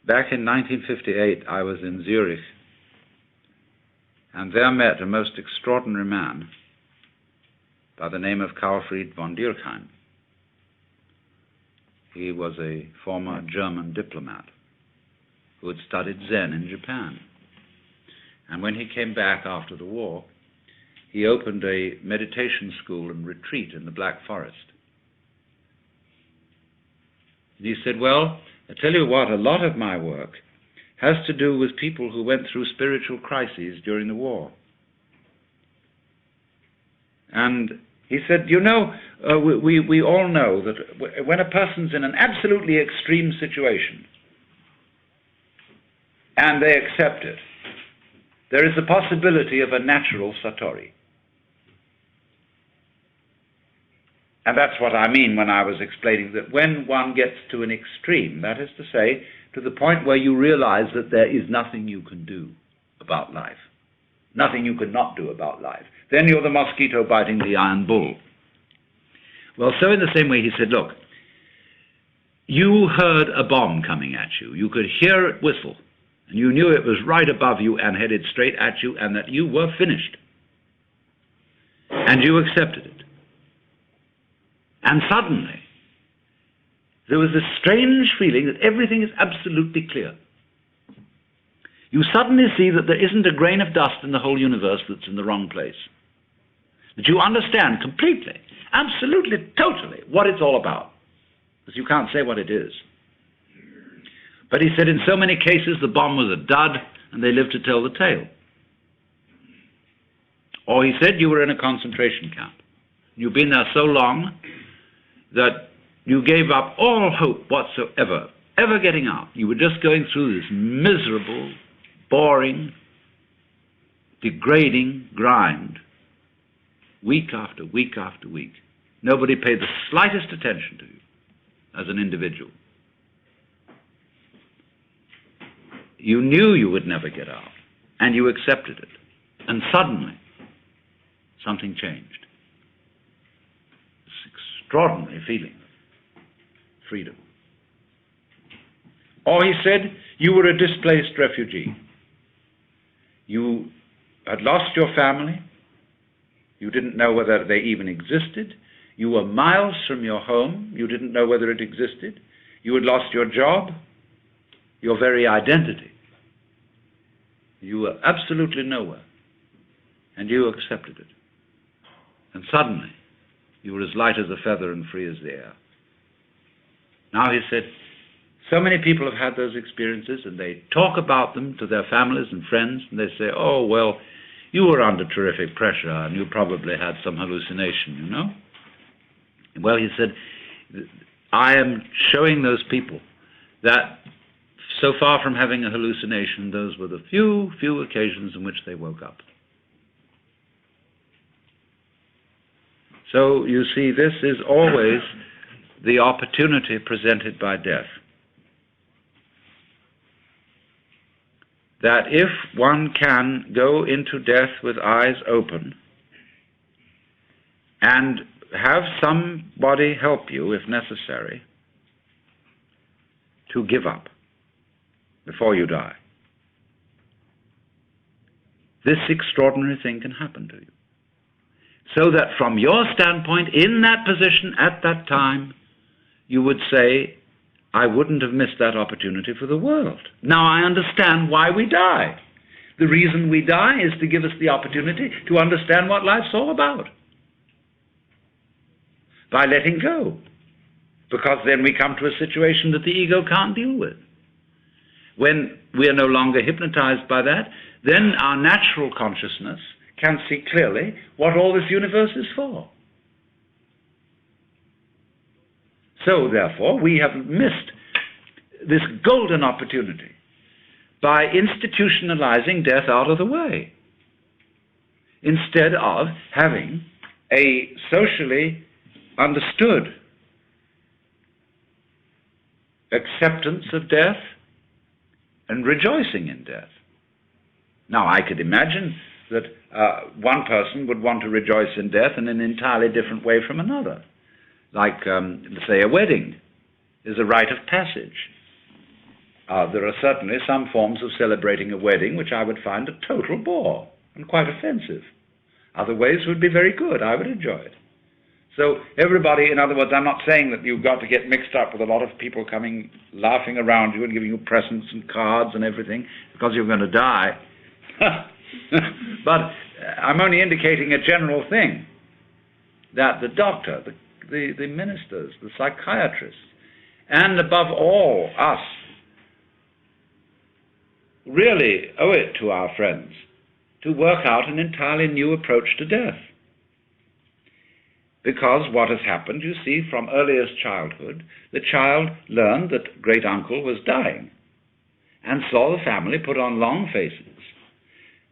back in 1958, I was in Zurich, and there met a most extraordinary man by the name of Karlfried von Dürkheim. He was a former German diplomat who had studied Zen in Japan. And when he came back after the war, he opened a meditation school and retreat in the Black Forest. And he said, well, I tell you what, a lot of my work has to do with people who went through spiritual crises during the war. And he said, you know, we all know that when a person's in an absolutely extreme situation and they accept it, there is the possibility of a natural satori. And that's what I mean when I was explaining that when one gets to an extreme, that is to say, to the point where you realize that there is nothing you can do about life, nothing you could not do about life, then you're the mosquito biting the iron bull. Well, so in the same way he said, look, you heard a bomb coming at you. You could hear it whistle, and you knew it was right above you and headed straight at you and that you were finished. And you accepted it. And suddenly, there was this strange feeling that everything is absolutely clear. You suddenly see that there isn't a grain of dust in the whole universe that's in the wrong place. That you understand completely, absolutely, totally what it's all about. Because you can't say what it is. But he said in so many cases the bomb was a dud and they lived to tell the tale. Or he said you were in a concentration camp. You've been there so long that you gave up all hope whatsoever, ever getting out. You were just going through this miserable, boring, degrading grind, week after week after week. Nobody paid the slightest attention to you as an individual. You knew you would never get out, and you accepted it. And suddenly, something changed. This extraordinary feeling of freedom. Or he said, you were a displaced refugee. You had lost your family. You didn't know whether they even existed. You were miles from your home. You didn't know whether it existed. You had lost your job, your very identity. You were absolutely nowhere. And you accepted it. And suddenly, you were as light as a feather and free as the air. Now he said, so many people have had those experiences, and they talk about them to their families and friends, and they say, oh, well, you were under terrific pressure, and you probably had some hallucination, you know? Well, he said, I am showing those people that so far from having a hallucination, those were the few occasions in which they woke up. So, you see, this is always the opportunity presented by death. That if one can go into death with eyes open and have somebody help you, if necessary, to give up before you die, this extraordinary thing can happen to you. So that from your standpoint, in that position, at that time, you would say, I wouldn't have missed that opportunity for the world. Now I understand why we die. The reason we die is to give us the opportunity to understand what life's all about. By letting go. Because then we come to a situation that the ego can't deal with. When we are no longer hypnotized by that, then our natural consciousness can see clearly what all this universe is for. So, therefore, we have missed this golden opportunity by institutionalizing death out of the way, instead of having a socially understood acceptance of death and rejoicing in death. Now, I could imagine that one person would want to rejoice in death in an entirely different way from another. Like, say, a wedding is a rite of passage. There are certainly some forms of celebrating a wedding which I would find a total bore and quite offensive. Other ways would be very good. I would enjoy it. So everybody, in other words, I'm not saying that you've got to get mixed up with a lot of people coming, laughing around you and giving you presents and cards and everything because you're going to die. But I'm only indicating a general thing, that the doctor, the ministers, the psychiatrists, and above all us, really owe it to our friends to work out an entirely new approach to death. Because what has happened, you see, from earliest childhood, the child learned that great uncle was dying and saw the family put on long faces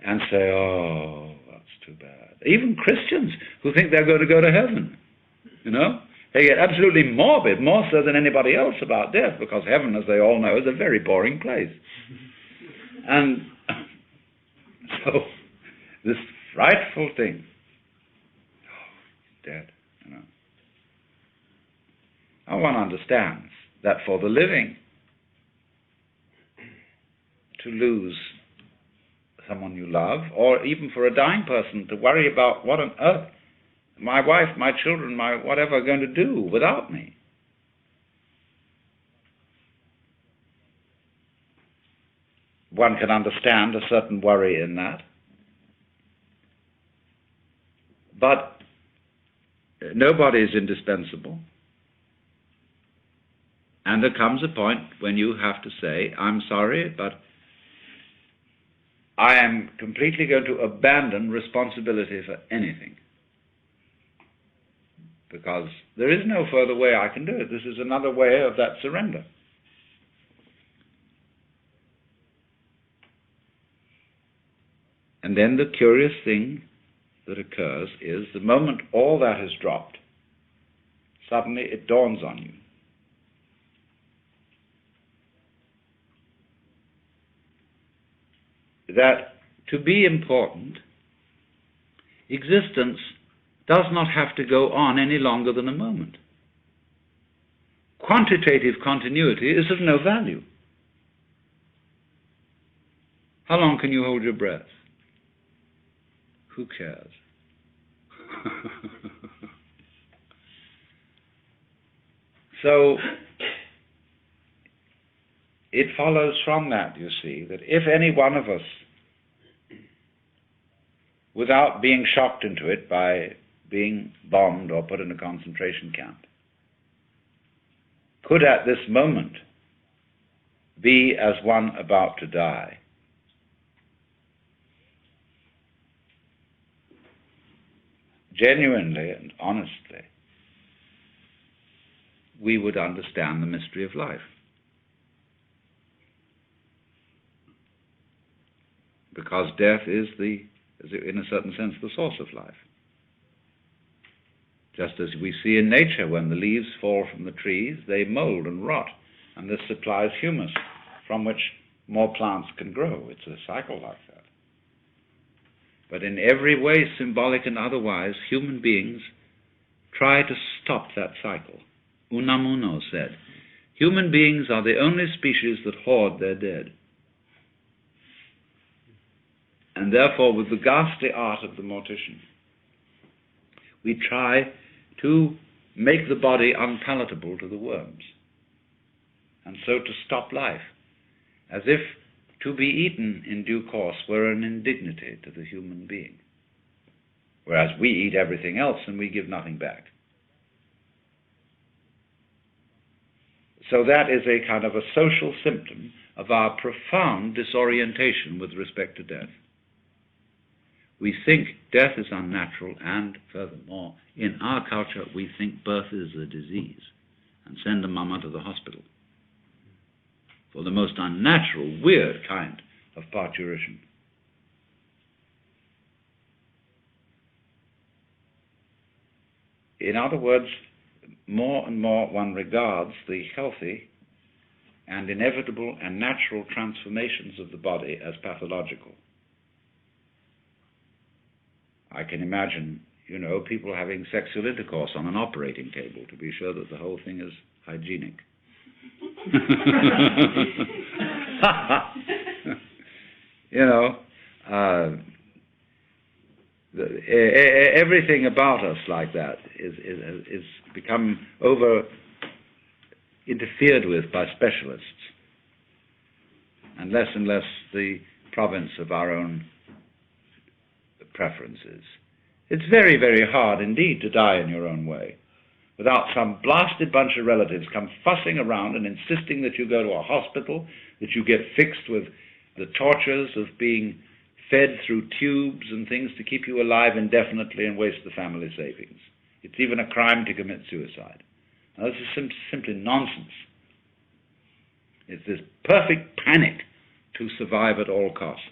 and say, oh, that's too bad. Even Christians who think they're going to go to heaven, you know, they get absolutely morbid, more so than anybody else, about death, because heaven, as they all know, is a very boring place. And so this frightful thing, dead, you know. Now one understands that for the living, to lose someone you love, or even for a dying person to worry about what on earth my wife, my children, my whatever are going to do without me. One can understand a certain worry in that. But nobody is indispensable. And there comes a point when you have to say, I'm sorry, but I am completely going to abandon responsibility for anything. Because there is no further way I can do it. This is another way of that surrender. And then the curious thing that occurs is the moment all that has dropped, suddenly it dawns on you that to be important, existence does not have to go on any longer than a moment. Quantitative continuity is of no value. How long can you hold your breath? Who cares? So it follows from that, you see, that if any one of us, without being shocked into it by being bombed or put in a concentration camp, could at this moment be as one about to die, genuinely and honestly, we would understand the mystery of life. Because death is in a certain sense, the source of life. Just as we see in nature, when the leaves fall from the trees, they mold and rot, and this supplies humus from which more plants can grow. It's a cycle like that. But in every way, symbolic and otherwise, human beings try to stop that cycle. Unamuno said, human beings are the only species that hoard their dead. And therefore, with the ghastly art of the mortician, we try to make the body unpalatable to the worms, and so to stop life, as if to be eaten in due course were an indignity to the human being, whereas we eat everything else and we give nothing back. So that is a kind of a social symptom of our profound disorientation with respect to death. We think death is unnatural, and furthermore, in our culture, we think birth is a disease and send a mama to the hospital for the most unnatural, weird kind of parturition. In other words, more and more one regards the healthy and inevitable and natural transformations of the body as pathological. I can imagine, people having sexual intercourse on an operating table to be sure that the whole thing is hygienic. You know, everything about us like that is become over interfered with by specialists, and less the province of our own preferences. It's very, very hard indeed to die in your own way without some blasted bunch of relatives come fussing around and insisting that you go to a hospital, that you get fixed with the tortures of being fed through tubes and things to keep you alive indefinitely and waste the family savings. It's even a crime to commit suicide. Now, this is simply nonsense. It's this perfect panic to survive at all costs.